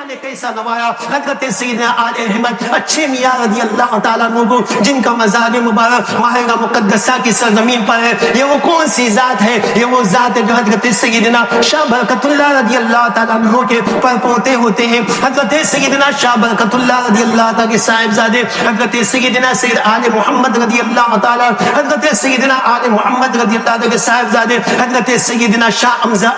نے کیسا نوایا حضرت سیدنا آل احمد اچھے میاں رضی اللہ تعالیٰ عنہ کو، جن کا مزار مبارک ماہرہ مقدسہ کی سرزمین پر ہے. یہ وہ کون سی ذات ہے؟ یہ وہ ذات ہے جو حضرت سیدنا شاہ برکت اللہ رضی اللہ تعالیٰ عنہ کے پر پوتے ہوتے ہیں. حضرت سیدنا شاہ برکت اللہ رضی اللہ تعالیٰ کے صاحبزادے حضرت سیدنا سید آل محمد رضی اللہ تعالیٰ، حضرت سیدنا آل محمد رضی اللہ تعالیٰ کے صاحبزادے حضرت سیدنا شاہ حمزہ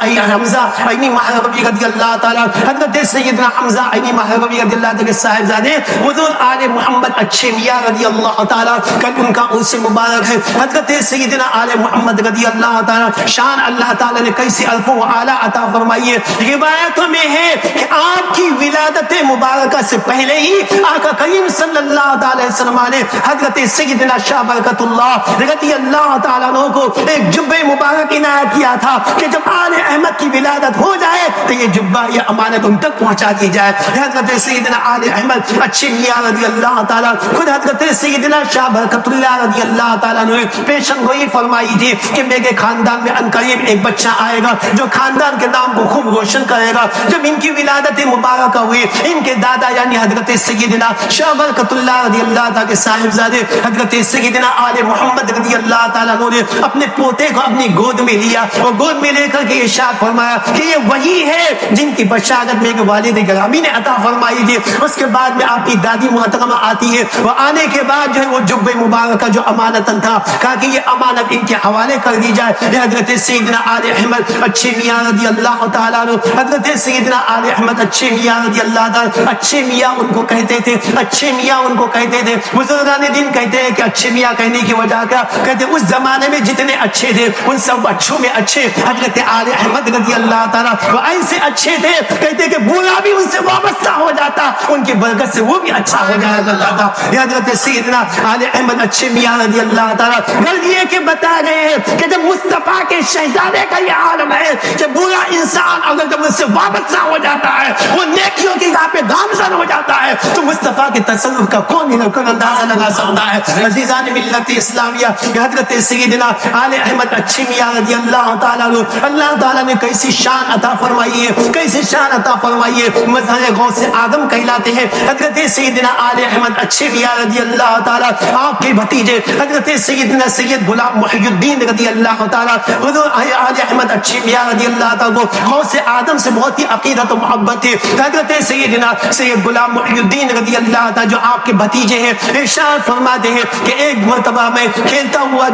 عینی مہربی رضی اللہ تعالیٰ، حضرت سیدنا حمزہ عینی مہربی رضی اللہ تعالیٰ کے صاحبزادے حضور آل محمد اچھے میاں رضی اللہ تعالیٰ، کل ان کا عرس مبارک ہے. حضرت سیدنا آل محمد رضی اللہ تعالیٰ شان اللہ تعالیٰ نے کیسی الف و اعلیٰ عطا فرمائی ہے. روایتوں میں ہے کہ آپ کی ولادت مبارکہ سے پہلے ہی آقا کریم صلی اللہ علیہ وسلم نے حضرت سیدنا شاہ برکت اللہ رضی اللہ تعالیٰ عنہ کو ایک جبہ مبارک عنایت کیا تھا کہ جب آل احمد کی ولادت ہو جائے تو یہ جبہ یہ امانت ان تک پہنچا دی جائے. حضرت سیدنا آل احمد اچھے میاں رضی اللہ تعالیٰ خود حضرت سیدنا شاہ برکت اللہ رضی اللہ تعالیٰ نے پیشن گوئی فرمائی تھی کہ میرے خاندان میں عنقریب ایک بچہ آئے گا جو خاندان کے نام کو خوب روشن کرے گا. جب ان کی ولادت مبارکہ ہوئی، ان کے دادا یعنی حضرت سیدنا شاہ برکت اللہ رضی اللہ تعالیٰ کے صاحبزادے حضرت سیدنا آل محمد رضی اللہ تعالیٰ نے اپنے پوتے کو اپنی گود میں لیا اور گود میں لے کر کے ارشاد فرمایا کہ یہ وہی ہے جن کی بشارت میرے والد گرامی نے عطا فرمائی تھی. اس کے بعد میں آپ کی دادی محترمہ آتی ہے، وہ آنے کے بعد جو ہے وہ جبہ مبارکہ جو امانتاً تھا کہا کہ یہ امانت ان کے حوالے کر دی جائے. حضرت سیدنا آل احمد اچھے میاں رضی اللہ تعالیٰ عنہ، حضرت سیدنا آل احمد اچھے میاں رضی اللہ تعالیٰ، اچھے میاں ان کو کہتے تھے، اچھے میاں ان کو کہتے تھے. بزرگان دین کہتے ہیں کہ اچھے میاں کہنے کی وجہ کیا؟ کہتے اس زمانے میں جتنے اچھے تھے ان سب اچھوں میں اچھے حضرت آل احمد رضی اللہ تعالیٰ وہ ایسے اچھے تھے کہتے کہ بوڑھا بھی ان سے وابستہ ہو جاتا، ان کی برکت سے وہ بھی اچھا ہو جایا کرتا تھا. حضرت سیدنا آل احمد اچھے میاں رضی اللہ تعالیٰ غرض یہ کہ بتا رہے ہیں کہ جب مصطفیٰ کے شہزادے کا یہ عالم ہے کہ بوڑھا انسان اگر جب ان سے وابستہ ہو جاتا ہے وہ نیکیوں کی راہ پہ گامزن ہو جاتا ہے تو مصطفیٰ کے تصرف کا کون اندازہ لگا سکتا ہے. عزیزان ملت اسلامیہ حضرت سیدنا آل احمد اچھے میاں رضی اللہ تعالیٰ اللہ تعالیٰ نے کیسی شان عطا فرمائی ہے، کیسی شان عطا فرمائی ہے. مظہر غوث آدم کہلاتے ہیں حضرت سیدنا آل احمد اچھے میاں رضی اللہ تعالیٰ. آپ کے بھتیجے حضرت سیدنا سید غلام محی الدین رضی اللہ تعالیٰ حضور آل احمد اچھے میاں رضی اللہ تعالیٰ کو غوث آدم سے بہت ہی عقیدت و محبت تھی. حضرت سیدنا سید غلام محی الدین رضی اللہ تعالیٰ جو آپ کے بھتیجے ہیں ارشاد فرماتے ہیں کہ ایک مرتبہ میں کھیلتا ہوا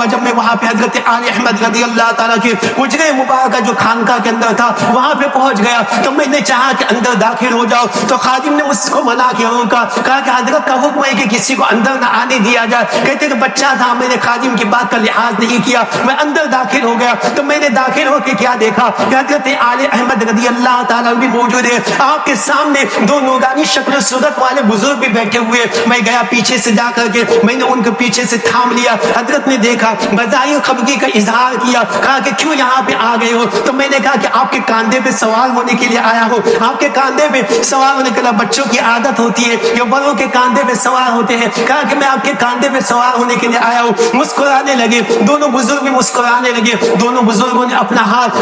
جب میں وہاں پہ حضرت آل احمد رضی اللہ تعالیٰ کے حجرے مبارکہ جو خانقاہ کے اندر تھا وہاں پہ پہنچ گیا تو میں نے چاہا کہ اندر داخل ہو جاؤ تو خادم نے اس کو منع کیا، کہا کہ حضرت کا حکم ہے کہ کسی کو اندر نہ آنے دیا جائے. کہتے کہ بچہ تھا، میں نے خادم کی بات کا لحاظ نہیں کیا، میں اندر داخل ہو گیا تو میں نے داخل ہو کے کیا دیکھا کہ حضرت آل احمد رضی اللہ تعالیٰ بھی موجود ہے. آپ کے سامنے دو نورانی شکل و صورت والے بزرگ بھی بیٹھے ہوئے. میں گیا پیچھے سے جا کر کے میں نے ان کے پیچھے سے تھام لیا. حضرت نے دیکھا، بظاہر خفگی کا اظہار کیا، کہا کہ کیوں یہاں پہ آ گئے ہو؟ تو میں نے کہا کہ آپ کے کاندھے پہ سوار ہونے کے لیے آیا ہوں. آپ کے کاندھے پہ سوار ہونے کے لیے بچوں کی عادت ہوتی ہے کہ بڑوں کے کاندھے پہ سوار ہوتے ہیں. کہا کہ میں آپ کے کاندھے پہ سوار ہونے کے لیے آیا ہوں. مسکرانے لگے، دونوں بزرگ بھی مسکرانے لگے. دونوں بزرگوں نے اپنا ہاتھ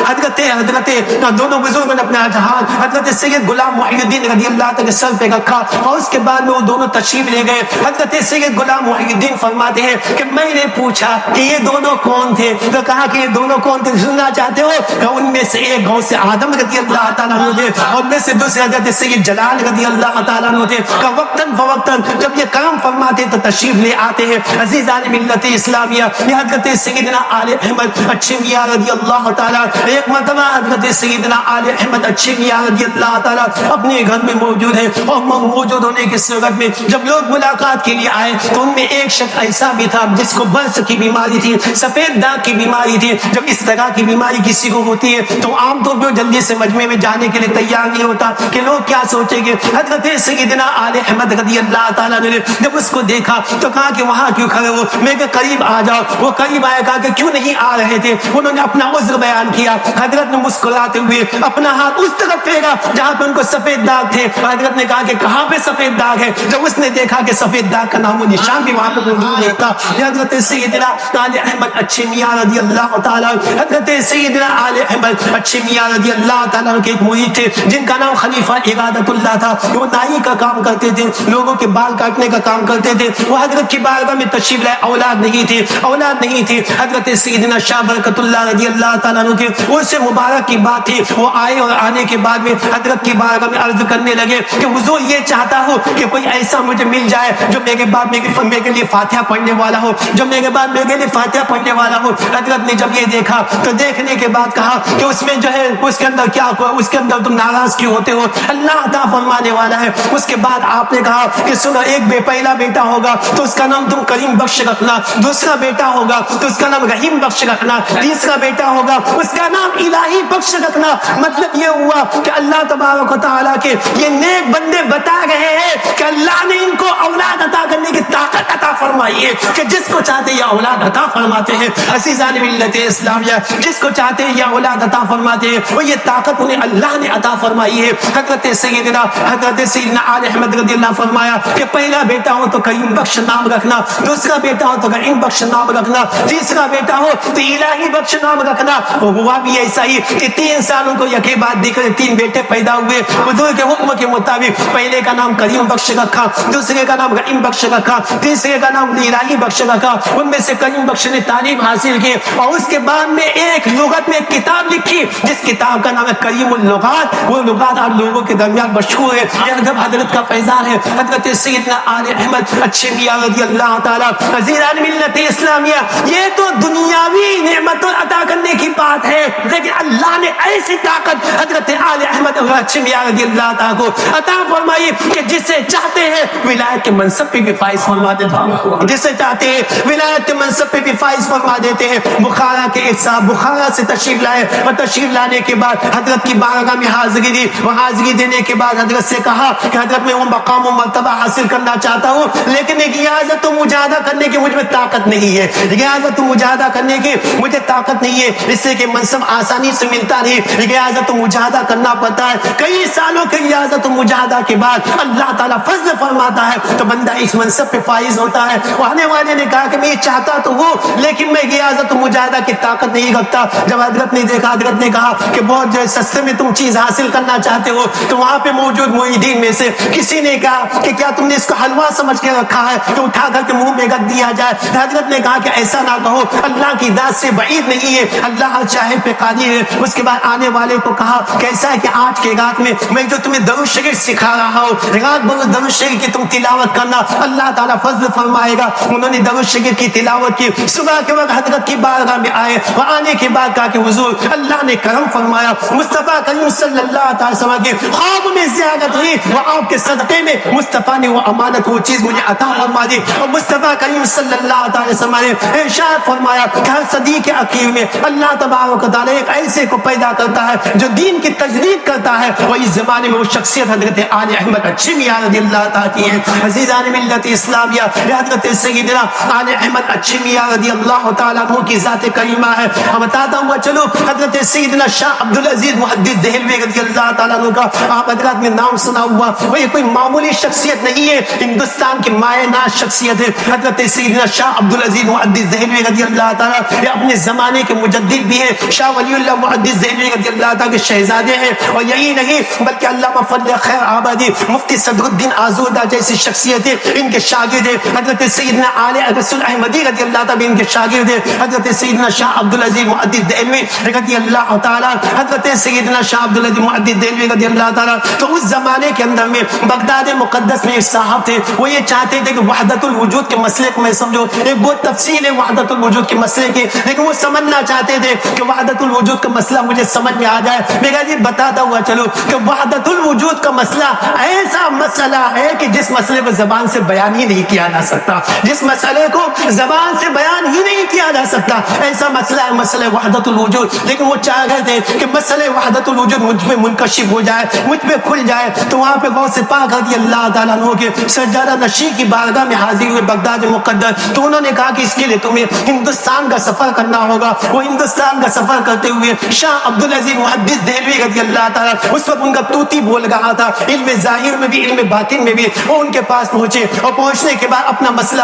دونوں بزرگوں نے اپنا ہاتھ حضرت سید غلام محی الدین رضی اللہ تعالیٰ کے سر پہ رکھا اور اس کے بعد میں وہ دونوں تشریف لے گئے. حضرت سید غلام محی الدین فرماتے ہیں کہ میں نے پوچھا کہ یہ دونوں کون تھے؟ تو کہا کہ یہ دونوں کون تھے سننا چاہتے ہو؟ کہ ان میں سے ایک غوث آدم رضی اللہ تعالیٰ عنہ تھے اور میں سے دوسرے حضرت سید جلال رضی اللہ تعالیٰ عنہ تھے. کہ وقتاً فوقتاً جب یہ کام فرماتے تو تشریف لے آتے ہیں. عزیزان ملت اسلامیہ یہ حضرت سیدنا آل احمد اچھے میاں رضی اللہ تعالیٰ ایک مرتبہ حضرت سیدنا آل احمد اچھے میاں رضی اللہ تعالیٰ اپنے گھر میں موجود ہے اور موجود ہونے کی صورت میں جب لوگ ملاقات کے لیے آئے تو ان میں ایک شخص ایسا بھی تھا جس کو برس کی بیماری تھی، سفید داغ کی بیماری تھی. جب اس طرح کی بیماری کسی کو ہوتی ہے تو عام طور پر جلدی سے مجمع میں جانے کے لیے تیار نہیں ہوتا کہ لوگ کیا سوچیں گے. حضرت سیدنا آل احمد رضی اللہ تعالیٰ نے جب اس کو دیکھا تو کہا کہ وہاں کیوں کھڑے ہو؟ میں کہ قریب آ جاؤ. وہ قریب آیا، کہا کہ کیوں نہیں آ رہے تھے؟ انہوں نے اپنا عذر بیان کیا. حضرت نے مسکراتے ہوئے اپنا ہاتھ اس طرف پھیرا جہاں پہ ان کو سفید داغ تھے. حضرت نے کہا کہ کہاں پہ سفید داغ ہے؟ جب اس نے دیکھا کہ سفید داغ کا نام و نشان بھی وہاں پہ موجود نہیں تھا. حضرت سیدنا آل احمد اچھے میاں رضی اللہ تعالیٰ، حضرت سیدنا آل احمد اچھے میاں رضی اللہ تعالیٰ کے ایک مرید تھے جن کا نام خلیفہ ارادت اللہ تھا. وہ نائی کا کام کرتے تھے، لوگوں کے بال کاٹنے کا کام کرتے تھے. وہ حضرت کی بارگاہ میں تشریف لائے، اولاد نہیں تھی. حضرت سیدنا شاہ برکت اللہ رضی اللہ تعالیٰ عنہ کے اس مبارک کی بات تھی. وہ آئے اور آنے کے بعد میں حضرت کی بارگاہ میں عرض کرنے لگے کہ حضور یہ چاہتا ہوں کہ کوئی ایسا مجھے مل جائے جو میرے بعد میرے لیے فاتحہ پڑھنے والا ہو، جو میرے بعد میرے لیے فاتحہ پڑھنے والا ہو. حضرت نے جب یہ دیکھا تو دیکھنے کے بعد کہا کہ اس میں جو ہے اس کے اندر کیا ہوا، اس کے اندر تم ناراض کیوں ہوتے ہو؟ اللہ عطا فرمانے والا ہے. اس کے بعد آپ نے کہا کہ سنو، ایک پہلا بیٹا ہوگا تو اس کا نام تم کریم بخش رکھنا، دوسرا بیٹا ہوگا تو اس کا نام رحیم بخش رکھنا، تیسرا بیٹا ہوگا اس کا نام الہی بخش رکھنا. مطلب یہ ہوا کہ اللہ تبارک و تعالیٰ کے یہ نیک بندے بتا رہے ہیں کہ اللہ نے ان کو اولاد عطا کرنے کی طاقت عطا فرمائی ہے کہ جس کو چاہتے یہ اولاد عطا فرماتے ہیں. عزیزان ملت اسلامیہ، جس کو چاہتے یہ اولاد عطا فرماتے ہیں، وہ یہ طاقت انہیں اللہ نے عطا فرمائی ہے. حضرت سیدنا آل احمد رضی اللہ فرمایا کہ پہلا بیٹا ہو تو کریم بخش نام رکھنا، دوسرا بیٹا ہو تو رحیم بخش نام رکھنا، تیسرا بیٹا ہو تو الہی بخش نام رکھنا. ہوا بھی ایسا ہی کہ 3 سالوں کو یکے بعد دیکھ 3 بیٹے پیدا ہوئے. حضور کے حکم کے مطابق پہلے کا نام کریم بخش رکھا، دوسرے کا نام رحیم بخش رکھا، تیسرے کا نام الہی بخش رکھا. ان میں سے کریم بخش نے تعلیم حاصل کی اور اس کے بعد میں ایک لغت میں کتاب لکھی جس کتاب کا نام ہے کریم اللغات. وہ لغات آپ لوگوں کے درمیان مشہور ہے. یہ حضرت کا فیضان ہے. حضرت سیدنا آل احمد اچھے میاں رضی اللہ تعالیٰ. عزیزان ملت اسلامیہ، یہ تو دنیاوی نعمت عطا کرنے کی بات ہے، لیکن اللہ نے ایسی طاقت حضرت آل احمد اچھے میاں رضی اللہ تعالیٰ کو عطا فرمائی کہ جسے چاہتے ہیں ولایت کے منصب پہ بھی فائز فرما دیتے ہیں، جسے چاہتے ہیں ولایت کے منصب پہ بھی فائز فرما دیتے ہیں. بخارا کے ایک صاحب بخارا سے تشریف لائے اور تشریف لانے کے بعد حضرت کی بارگاہ میں حاضری دی. وہ حاضری دینے کے بعد حضرت سے کہا کہ حضرت میں وہ مقام و مرتبہ حاصل کرنا چاہتا ہوں، لیکن ایک ریاضت و مجاہدہ کرنے کی مجھ میں طاقت نہیں ہے. ریاضت و مجاہدہ کرنے کی مجھے طاقت نہیں ہے، اس سے کہ منصب آسانی سے ملتا نہیں. ریاضت و مجاہدہ کرنا پڑتا ہے. کئی سالوں کی ریاضت و مجاہدہ کے بعد اللہ تعالیٰ فضل فرماتا ہے تو بندہ اس منصب پہ فائز ہوتا ہے. آنے والے نے کہا کہ میں یہ چاہتا تو ہوں لیکن میں ریاضت و مجاہدہ کی طاقت نہیں رکھتا. جب حضرت نے دیکھا، حضرت نے کہا کہ بہت جو سستے میں تم چیز حاصل کرنا چاہتے ہو، تو وہاں پہ موجود مریدین میں سے کسی نے کہا کہ کیا تم نے اس کو حلوہ سمجھ کے رکھا ہے کہ اٹھا کر کے منہ میں رکھ دیا جائے؟ حضرت نے کہا کہ ایسا نہ کہو، اللہ کی ذات سے بعید نہیں ہے، اللہ چاہے پہ قادر ہے. اس کے بعد آنے والے کو کہا کیسا ہے کہ آج کے رات میں جو تمہیں درود شریف سکھا رہا ہوں، رات بھر درود شریف کی تم تلاوت کرنا، اللہ تعالیٰ فضل فرمائے گا. انہوں نے درود شریف کی تلاوت کی. صبح کے وقت حضرت کی بارگاہ میں آئے اور آنے کے بعد کہا کہ حضور اللہ نے کرم فرمایا، مصطفیٰ کریم صلی اللہ تعالی وسلم کی خواب میں زیادت ہوئی اور آپ کے صدقے میں مصطفیٰ نے وہ امانت، وہ چیز مجھے عطا فرما دی. اور مصطفیٰ کریم صلی اللہ تعالی وسلم نے ارشاد فرمایا کہ ہر صدی کے اخیر میں اللہ تبارک و تعالیٰ ایک ایسے کو پیدا کرتا ہے جو دین کی تجدید کرتا ہے، اور اس زمانے میں وہ شخصیت حضرت آل احمد اچھے میاں رضی اللہ تعالیٰ کی ہے. عزیزان ملت اسلامیہ، حضرت سیدنا آل احمد اچھے میاں رضی اللہ تعالیٰ عنہ کی ذات کریمہ ہے. ہم بتاتا ہوں چلو حضرت سیدنا شاہ عبدالعزیز محدث دہلوی رضی اللہ تعالیٰ عنہ کا آپ حضرات میں نام سنا ہوا. وہ یہ کوئی معمولی شخصیت نہیں ہے، ہندوستان کی مایہ ناز شخصیت ہے. حضرت سیدنا شاہ عبدالعزیز محدث دہلوی رضی اللہ تعالیٰ یہ اپنے زمانے کے مجدد بھی ہیں. شاہ ولی اللہ محدث دہلوی رضی اللہ تعالیٰ کے شہزادے ہیں. اور یہی نہیں بلکہ علامہ فضل خیر آبادی، مفتی صدر الدین آزودہ جیسی شخصیتیں ان کے شاگرد ہیں. حضرت سیدنا آل رسول احمدی رضی اللہ تعالیٰ ان کے شاگرد ہیں. حضرت سیدنا شاہ عبدالعزیز محدث دہلوی رضی اللہ تعالیٰ، حضرت سیدنا شاہ عبدالعزیز محدث دہلوی رضی اللہ تعالیٰ تو اس زمانے کے اندر میں بغداد مقدس میں ایک صاحب تھے. وہ یہ چاہتے تھے کہ وحدت الوجود کے مسئلے کو میں سمجھو، ایک بہت تفصیل ہے وحدت الوجود کے مسئلے کی، لیکن وہ سمجھنا چاہتے تھے کہ وحدت الوجود کا مسئلہ مجھے سمجھ میں آ جائے. میں کہا جی بتاتا ہوا چلو کہ وحدت الوجود کا مسئلہ ایسا مسئلہ ہے کہ جس مسئلے کو زبان سے بیان ہی نہیں کیا جا سکتا، جس مسئلے کو زبان سے بیان ہی نہیں کیا جا سکتا، ایسا مسئلہ ہے مسئلہ وحدت الوجود. لیکن وہ چاہ رہے تھے کہ مسئلہ وحدت الوجود مجھ پہ منکشف ہو جائے، مجھ پہ کھل جائے. تو وہاں پہ غوث پاک رضی اللہ تعالیٰ عنہ کے سجادہ نشین کی بارگاہ میں حاضر ہوئے بغداد مقدس. تو انہوں نے کہا کہ اس کے لیے تمہیں ہندوستان کا سفر کرنا ہوگا. وہ ہندوستان کا سفر کرتے ہوئے شاہ عبدالعزیز محدث دہلوی رضی اللہ تعالیٰ اس وقت ان کا طوطی بول رہا تھا، علم ظاہر میں بھی علم باطن میں بھی. وہ ان کے پاس پہنچے اور پہنچنے کے بعد اپنا مسئلہ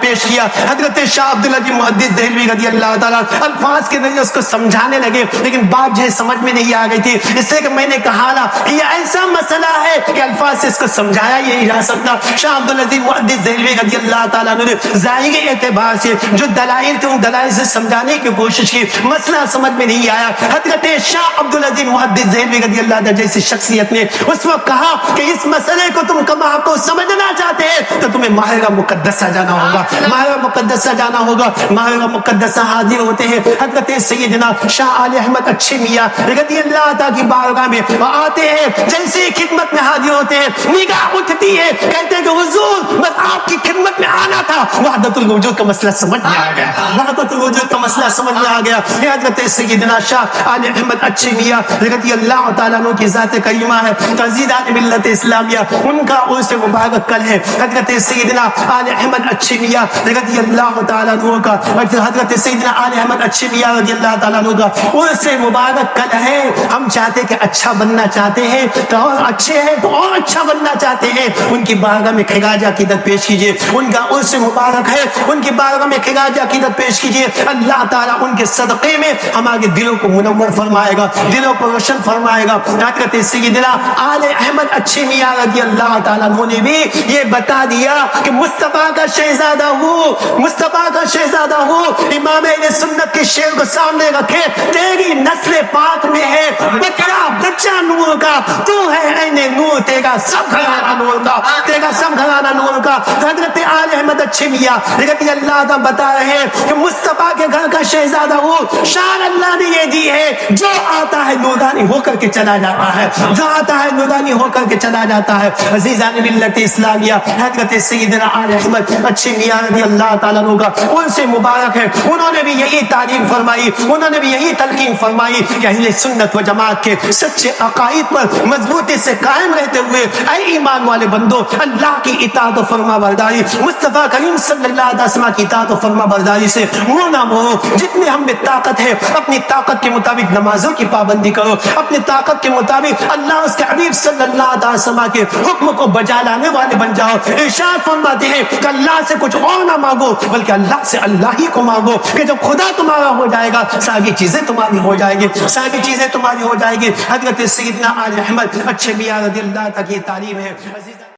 پیش کیا. حضرت شاہ عبدالعزیز محدث دہلوی رضی اللہ تعالیٰ الفاظ کے ذریعے اس کو سمجھانے لگے، لیکن بات جو ہے سمجھ میں نہیں آ گئی تھی. اس لیے کہ میں نے کہا نا یہ ایسا مسئلہ ہے کہ الفاظ سے اس کو سمجھایا ہی نہیں جا سکتا. شاہ عبدالعزیز محدث دہلوی رضی اللہ تعالیٰ نے ظاہری اعتبار سے جو دلائل تھے ان دلائل سے سمجھانے کی کوشش کی، مسئلہ سمجھ میں نہیں آیا. حضرت شاہ عبدالعزیز محدث دہلوی رضی اللہ عنہ جیسی شخصیت نے اس وقت کہا کہ اس مسئلے کو تم کما کو سمجھنا چاہتے ہیں تو تمہیں ماہ مقدسہ جانا ہوگا، ماہ مقدسہ جانا ہوگا. ماہ مقدسہ حاضر ہوتے ہیں حضرت سیدنا شاہ علی احمد اچھے میاں رضی اللہ تعالیٰ کی بارگاہ میں آتے ہیں. جیسے ہی خدمت میں حاضر ہوتے ہیں نگاہ اٹھتی ہے، کہتے ہیں کہ حضور بس آپ کی خدمت میں آنا تھا. وحدت الوجود کا مسئلہ سمجھ میں آ گیا، وحدت الوجود کا مسئلہ سمجھ میں آ گیا. حضرت سیدنا شاہ علی احمد اچھے میاں رضی اللہ تعالیٰ عنہ کی ذات کریمہ ہے، تعزیزات ملت اسلامیہ ان کا عرس مبارک کل ہے. حضرت سیدنا علی احمد اچھے میاں رضی اللہ تعالیٰ عنہ کا، حضرت سیدنا علی احمد اچھے میاں رضی اللہ تعالیٰ عنہ کا عرس مبارک کل ہے. ہم چاہتے کہ اچھا بننا چاہتے ہیں تو اور اچھے ہیں تو اور اچھا بننا چاہتے ہیں، ان کی بارگاہ میں خراج عقیدت پیش کیجیے. ان کا عرس مبارک ہے، ان کی بارگاہ میں خراج عقیدت پیش کیجیے. اللہ تعالیٰ ان کے صدقے میں ہمارے دلوں کو منور فرمائے گا، دلوں کو روشن فرمائے گا. حضرت سیدنا علی احمد اچھے میاں رضی اللہ تعالیٰ عنہ نے بھی یہ بتا دیا کہ مصطفیٰ کا شہزادہ ہوں، مصطفیٰ کا شہزادہ ہوں. امام اہل سنت کے شعر کو سامنے رکھے، تیری نسل پاک میں ہے بچہ نور کا، تو ہے عین نور، تیرا سب گھرانہ نور کا، تیرا سب گھرانہ نور کا. حضرت علی احمد اچھے میاں رضی اللہ تعالیٰ بتا رہے ہیں کہ مصطفیٰ کے گھر کا شہزادہ ہوں. شان اللہ نے یہ دی ہے، جو آتا ہے نورانی ہو کر کے چلا جاتا ہے، جو آتا ہے نورانی ہو کر کے چلا جاتا ہے. عزیزان ملت اسلامیہ حضرت سیدنا علی احمد اچھے میاں رضی اللہ تعالیٰ عنہ کا ان سے مبارک ہے. انہوں نے بھی یہی تعلیم فرمائی، انہوں نے بھی یہی تلقین فرمائی کہ اہل سنت و جماعت کے سچے عقائد پر مضبوطی سے قائم رہتے ہوئے اے ایمان والے بندو اللہ کی اطاعت و فرما برداری، مصطفیٰ کریم صلی اللہ علیہ وسلم کی اطاعت و فرما برداری سے منہ نہ موڑو. جتنے ہم میں طاقت ہے اپنی طاقت کے مطابق نمازوں کی پابندی کرو، اپنی طاقت کے مطابق اللہ اس کے حبیب صلی اللہ علیہ وسلم کے حکم کو بجا لانے والے بن جاؤ. ارشاد فرماتے ہیں کہ اللہ سے کچھ اور نہ مانگو بلکہ اللہ سے اللہ ہی کو مانگو، کہ جب خدا تمہارا ہو جائے گا ساری چیزیں تمہاری ہو جائیں گی، ساری چیزیں تمہاری ہو جائیں گی. حضرت سیدنا علی احمد اچھے میاں رضی اللہ تعالیٰ کی تعلیم ہے.